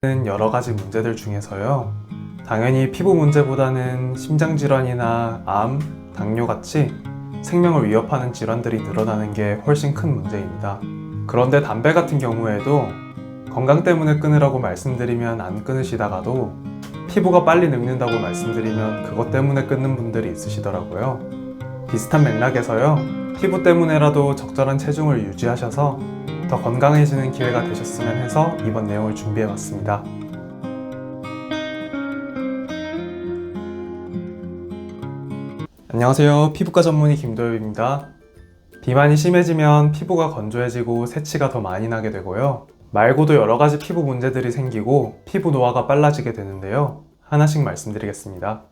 여러 가지 문제들 중에서요. 당연히 피부 문제보다는 심장질환이나 암, 당뇨 같이 생명을 위협하는 질환들이 늘어나는 게 훨씬 큰 문제입니다. 그런데 담배 같은 경우에도 건강 때문에 끊으라고 말씀드리면 안 끊으시다가도 피부가 빨리 늙는다고 말씀드리면 그것 때문에 끊는 분들이 있으시더라고요. 비슷한 맥락에서요. 피부 때문에라도 적절한 체중을 유지하셔서 더 건강해지는 기회가 되셨으면 해서 이번 내용을 준비해봤습니다. 안녕하세요. 피부과 전문의 김도엽입니다. 비만이 심해지면 피부가 건조해지고 새치가 더 많이 나게 되고요. 말고도 여러 가지 피부 문제들이 생기고 피부 노화가 빨라지게 되는데요. 하나씩 말씀드리겠습니다.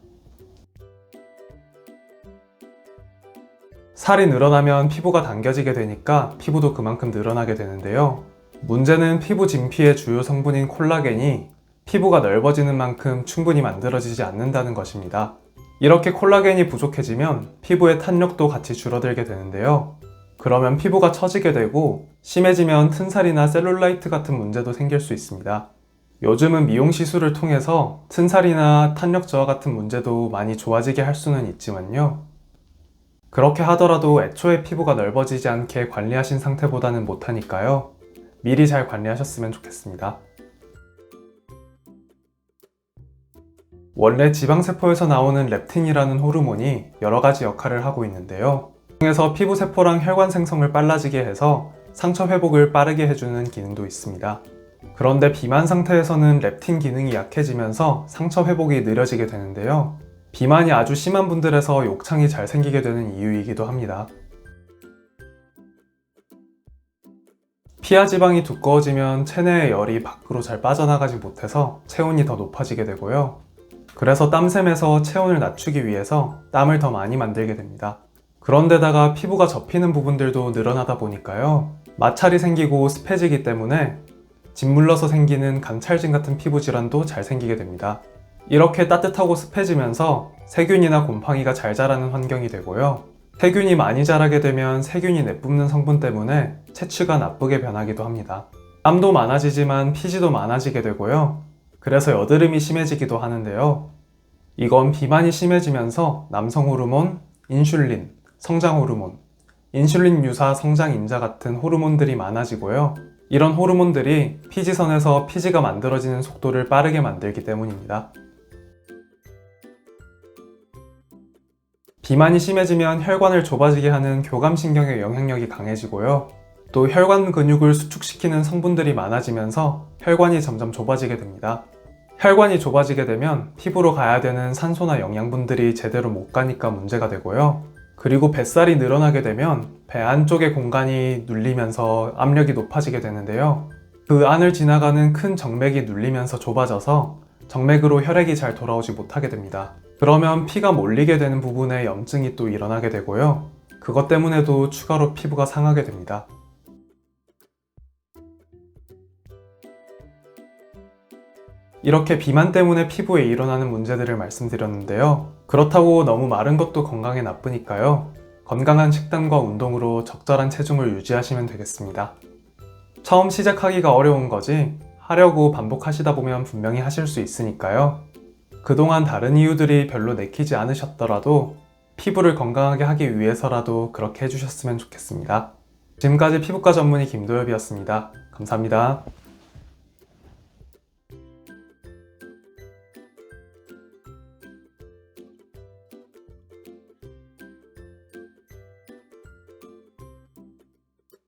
살이 늘어나면 피부가 당겨지게 되니까 피부도 그만큼 늘어나게 되는데요. 문제는 피부 진피의 주요 성분인 콜라겐이 피부가 넓어지는 만큼 충분히 만들어지지 않는다는 것입니다. 이렇게 콜라겐이 부족해지면 피부의 탄력도 같이 줄어들게 되는데요. 그러면 피부가 처지게 되고 심해지면 튼살이나 셀룰라이트 같은 문제도 생길 수 있습니다. 요즘은 미용 시술을 통해서 튼살이나 탄력 저하 같은 문제도 많이 좋아지게 할 수는 있지만요. 그렇게 하더라도 애초에 피부가 넓어지지 않게 관리하신 상태보다는 못하니까요. 미리 잘 관리하셨으면 좋겠습니다. 원래 지방세포에서 나오는 렙틴이라는 호르몬이 여러 가지 역할을 하고 있는데요. 그래서 피부세포랑 혈관 생성을 빨라지게 해서 상처 회복을 빠르게 해주는 기능도 있습니다. 그런데 비만 상태에서는 렙틴 기능이 약해지면서 상처 회복이 느려지게 되는데요. 비만이 아주 심한 분들에서 욕창이 잘 생기게 되는 이유이기도 합니다. 피하 지방이 두꺼워지면 체내의 열이 밖으로 잘 빠져나가지 못해서 체온이 더 높아지게 되고요. 그래서 땀샘에서 체온을 낮추기 위해서 땀을 더 많이 만들게 됩니다. 그런데다가 피부가 접히는 부분들도 늘어나다 보니까요. 마찰이 생기고 습해지기 때문에 짓물러서 생기는 감찰진 같은 피부 질환도 잘 생기게 됩니다. 이렇게 따뜻하고 습해지면서 세균이나 곰팡이가 잘 자라는 환경이 되고요. 세균이 많이 자라게 되면 세균이 내뿜는 성분 때문에 채취가 나쁘게 변하기도 합니다. 땀도 많아지지만 피지도 많아지게 되고요. 그래서 여드름이 심해지기도 하는데요. 이건 비만이 심해지면서 남성 호르몬, 인슐린, 성장 호르몬, 인슐린 유사 성장 인자 같은 호르몬들이 많아지고요. 이런 호르몬들이 피지선에서 피지가 만들어지는 속도를 빠르게 만들기 때문입니다. 비만이 심해지면 혈관을 좁아지게 하는 교감신경의 영향력이 강해지고요. 또 혈관 근육을 수축시키는 성분들이 많아지면서 혈관이 점점 좁아지게 됩니다. 혈관이 좁아지게 되면 피부로 가야 되는 산소나 영양분들이 제대로 못 가니까 문제가 되고요. 그리고 뱃살이 늘어나게 되면 배 안쪽의 공간이 눌리면서 압력이 높아지게 되는데요. 그 안을 지나가는 큰 정맥이 눌리면서 좁아져서 정맥으로 혈액이 잘 돌아오지 못하게 됩니다. 그러면 피가 몰리게 되는 부분에 염증이 또 일어나게 되고요. 그것 때문에도 추가로 피부가 상하게 됩니다. 이렇게 비만 때문에 피부에 일어나는 문제들을 말씀드렸는데요. 그렇다고 너무 마른 것도 건강에 나쁘니까요. 건강한 식단과 운동으로 적절한 체중을 유지하시면 되겠습니다. 처음 시작하기가 어려운 거지 하려고 반복하시다 보면 분명히 하실 수 있으니까요. 그동안 다른 이유들이 별로 내키지 않으셨더라도 피부를 건강하게 하기 위해서라도 그렇게 해주셨으면 좋겠습니다. 지금까지 피부과 전문의 김도엽이었습니다. 감사합니다.